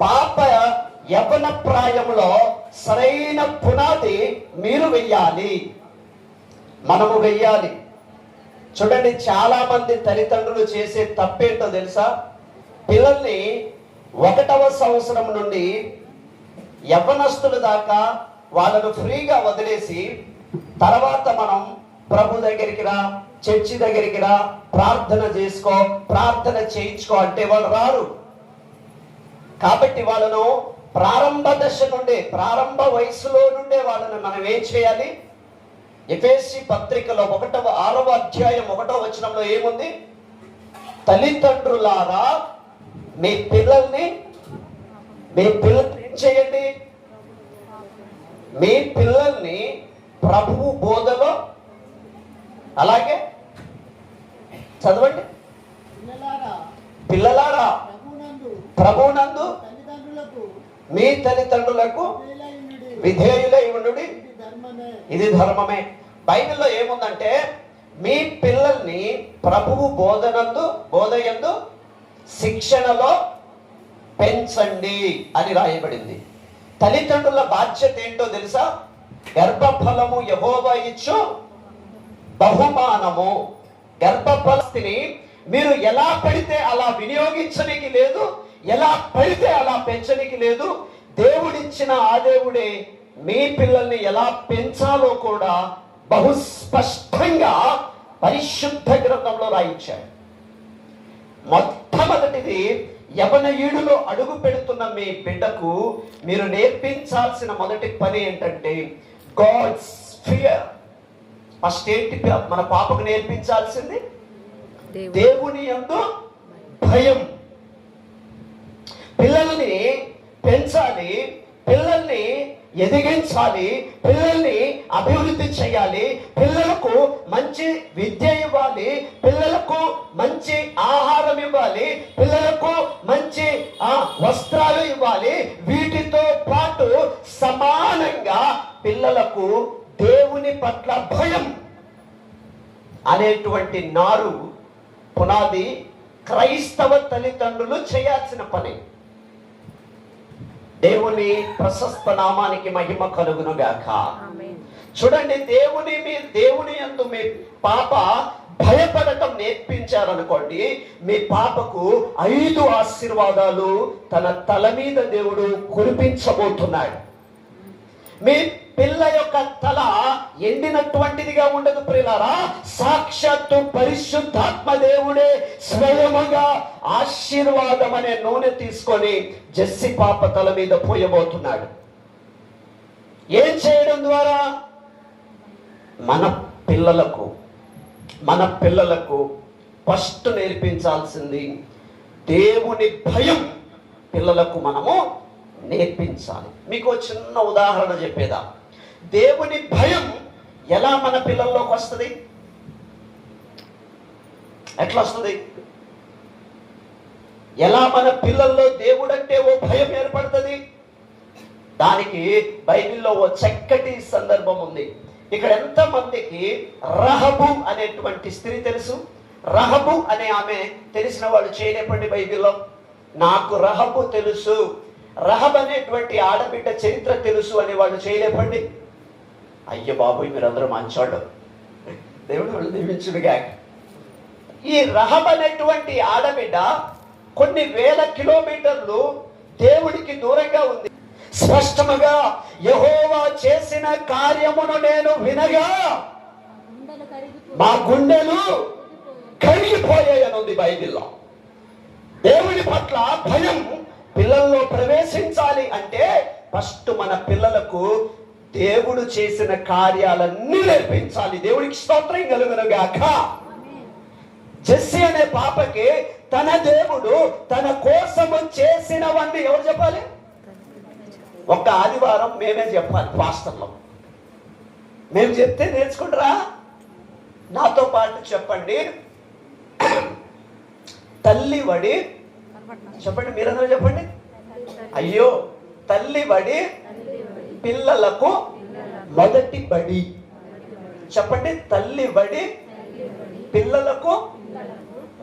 పాప యవ్వన ప్రాయంలో సరైన పునాది మీరు వెయ్యాలి, మనము వెయ్యాలి. చూడండి, చాలా మంది తల్లిదండ్రులు చేసే తప్పేంటో తెలుసా? పిల్లల్ని 1వ సంవత్సరం నుండి యవ్వనస్తుల దాకా వాళ్ళను ఫ్రీగా వదిలేసి తర్వాత మనం ప్రభు దగ్గరికి రా, చర్చి దగ్గరికి రా, ప్రార్థన చేసుకో, ప్రార్థన చేయించుకో అంటే వాళ్ళు రారు. కాబట్టి వాళ్ళను ప్రారంభ దశ నుండే, ప్రారంభ వయసులో నుండే వాళ్ళని మనం ఏం చేయాలి? ఎఫెసీ పత్రికలో 6వ అధ్యాయం 1వ వచనంలో ఏముంది? తల్లిదండ్రులారా మీ పిల్లల్ని ఏం చేయండి? మీ పిల్లల్ని ప్రభువు బోధలో, అలాగే చదవండి, పిల్లలారా ప్రభువునందు మీ తల్లిదండ్రులకు విధేయులై ఉండుడి, ఇది ధర్మమే. బైబిల్లో ఏముందంటే మీ పిల్లల్ని ప్రభువు బోధయందు శిక్షణలో పెంచండి అని రాయబడింది. తల్లిదండ్రుల బాధ్యత ఏంటో తెలుసా? గర్భఫలము యెహోవా ఇచ్చు బహుమానము. గర్భఫలస్తిని మీరు ఎలా పడితే అలా వినియోగించడానికి లేదు, ఎలా పడితే అలా పెంచడానికి లేదు. దేవుడిచ్చిన ఆ దేవుడే మీ పిల్లల్ని ఎలా పెంచాలో కూడా బహుస్పష్టంగా పరిశుద్ధ గ్రంథంలో రాయించాడు. మొట్టమొదటిది, యవనయుడిలో అడుగు పెడుతున్న మీ బిడ్డకు మీరు నేర్పించాల్సిన మొదటి పని ఏంటంటే గాడ్స్ ఫియర్. ఫస్ట్ ఏంటి మన పాపకు నేర్పించాల్సింది? దేవుని యందు భయం. పిల్లల్ని పెంచాలి, పిల్లల్ని ఎదిగించాలి, పిల్లల్ని అభివృద్ధి చేయాలి, పిల్లలకు మంచి విద్య ఇవ్వాలి, పిల్లలకు మంచి ఆహారం ఇవ్వాలి, పిల్లలకు మంచి వస్త్రాలు ఇవ్వాలి. వీటితో పాటు సమానంగా పిల్లలకు దేవుని పట్ల భయం అనేటువంటి నారు పునాది క్రైస్తవ తల్లిదండ్రులు చేయాల్సిన పని. దేవుని ప్రశస్త నామానికి మహిమ కలుగును గాక. చూడండి, దేవుని యందు మీ పాప భయపడటం నేర్పించారనుకోండి, మీ పాపకు 5 ఆశీర్వాదాలు తన తల మీద దేవుడు కురిపించబోతున్నాడు. మీ పిల్ల యొక్క తల ఎండినటువంటిదిగా ఉండదు ప్రియులారా. సాక్షాత్తు పరిశుద్ధాత్మ దేవుడే స్వయముగా ఆశీర్వాదం అనే నూనె తీసుకొని జెస్సి పాప తల మీద పోయబోతున్నాడు. ఏం చేయడం ద్వారా? మన పిల్లలకు ఫస్ట్ నేర్పించాల్సింది దేవుని భయం. పిల్లలకు మనము నేర్పించాలి. మీకు చిన్న ఉదాహరణ చెప్పేదా? దేవుని భయం ఎలా మన పిల్లల్లోకి వస్తుంది? ఎట్లా వస్తుంది? ఎలా మన పిల్లల్లో దేవుడంటే ఓ భయం ఏర్పడుతుంది? దానికి బైబిల్లో ఓ చక్కటి సందర్భం ఉంది. ఇక్కడ ఎంతమందికి రహబు అనేటువంటి స్త్రీ తెలుసు? రహబు అనే ఆమె తెలిసిన వాళ్ళు చేయలేపండి. బైబిల్లో నాకు రహబు తెలుసు, రహబ్ అనేటువంటి ఆడబిడ్డ చరిత్ర తెలుసు అనే వాళ్ళు చేయలేపండి. అయ్య బాబోయ్, మీరందరూ మంచోళ్ళు, దేవుడు వాళ్ళు దీవించుడుగా. ఈ రహబ్ అనేటువంటి ఆడబిడ్డ కొన్ని వేల కిలోమీటర్లు దేవుడికి దూరంగా ఉంది. స్పష్టముగా యెహోవా చేసిన కార్యమును నేను వినగా మా గుండెలు కరిగిపోయాయని ఉంది బైబిల్లో. దేవుడి పట్ల భయం పిల్లల్లో ప్రవేశించాలి అంటే ఫస్ట్ మన పిల్లలకు దేవుడు చేసిన కార్యాలన్నీ నేర్పించాలి. దేవుడికి స్తోత్రం కలుగునుగాక. జెస్సి అనే పాపకి తన దేవుడు తన కోసము చేసినవన్నీ ఎవరు చెప్పాలి? ఒక్క ఆదివారం మేమే చెప్పాలి పాస్టర్లో. మేము చెప్తే నేర్చుకుంటారా? నాతో పాటు చెప్పండి. తల్లి వడి చెప్పండి, మీరందరూ చెప్పండి. అయ్యో, తల్లి వడి పిల్లలకు మొదటి బడి. చెప్పండి, తల్లి బడి పిల్లలకు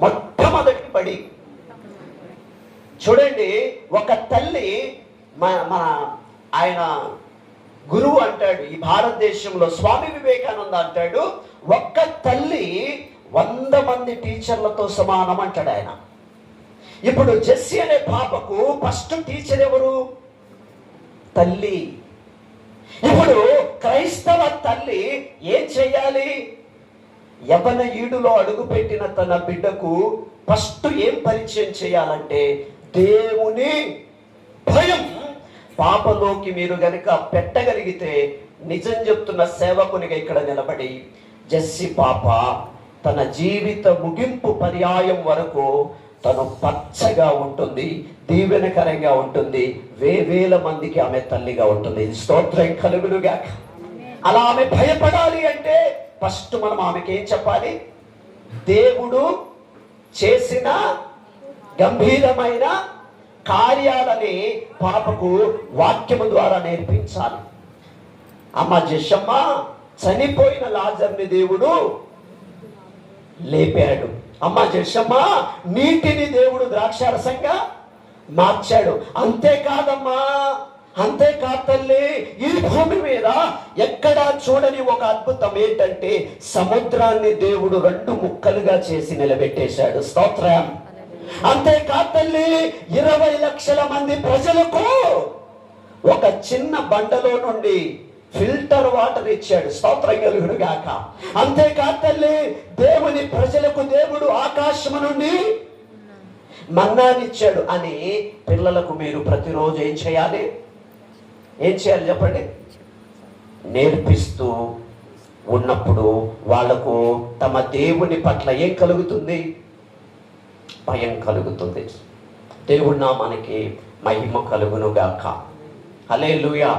మొట్టమొదటి బడి. చూడండి, ఒక తల్లి మన ఆయన గురువు అంటాడు, ఈ భారతదేశంలో స్వామి వివేకానంద అంటాడు, ఒక్క తల్లి 100 మంది టీచర్లతో సమానం అంటాడు ఆయన. ఇప్పుడు జెస్సీ అనే పాపకు ఫస్ట్ టీచర్ ఎవరు? తల్లి. ఇప్పుడు క్రైస్తవ తల్లి ఏం చేయాలి? యవన ఈడులో అడుగుపెట్టిన తన బిడ్డకు ఫస్ట్ ఏం పరిచయం చేయాలంటే దేవుని భయం. పాపలోకి మీరు గనుక పెట్టగలిగితే, నిజం చెప్తున్న సేవకునిగా ఇక్కడ నిలబడి, జెస్సీ పాప తన జీవిత ముగింపు పర్యాయం వరకు తను పచ్చగా ఉంటుంది, దీవెనకరంగా ఉంటుంది, వేల మందికి ఆమె తల్లిగా ఉంటుంది. స్తోత్రం కలుగునుగాక. అలా ఆమె భయపడాలి అంటే ఫస్ట్ మనం ఆమెకి ఏం చెప్పాలి? దేవుడు చేసిన గంభీరమైన కార్యాలని పాపకు వాక్యము ద్వారా నేర్పించాలి. అమ్మ జెస్సమ్మ, చనిపోయిన లాజర్ని దేవుడు లేపాడు. అమ్మ జెస్సమ్మ, నీటిని దేవుడు ద్రాక్షారసంగా మార్చాడు. అంతేకాదమ్మా, అంతేకాదు తల్లి, ఈ భూమి మీద ఎక్కడా చూడని ఒక అద్భుతం ఏంటంటే సముద్రాన్ని దేవుడు 2 ముక్కలుగా చేసి నిలబెట్టేశాడు. స్తోత్రం. అంతేకాదు తల్లి, 20 లక్షల మంది ప్రజలకు ఒక చిన్న బండలో నుండి ఫిల్టర్ వాటర్ ఇచ్చాడు. స్తోత్రం కలుగును గాక. అంతేకాదు తల్లి, దేవుని ప్రజలకు దేవుడు ఆకాశము నుండి మన్నానిచ్చాడు అని పిల్లలకు మీరు ప్రతిరోజు ఏం చేయాలి చెప్పండి? నేర్పిస్తూ ఉన్నప్పుడు వాళ్లకు తమ దేవుని పట్ల ఏం కలుగుతుంది? భయం కలుగుతుంది. దేవుడి నామానికి మహిమ కలుగును గాక. హల్లెలూయా.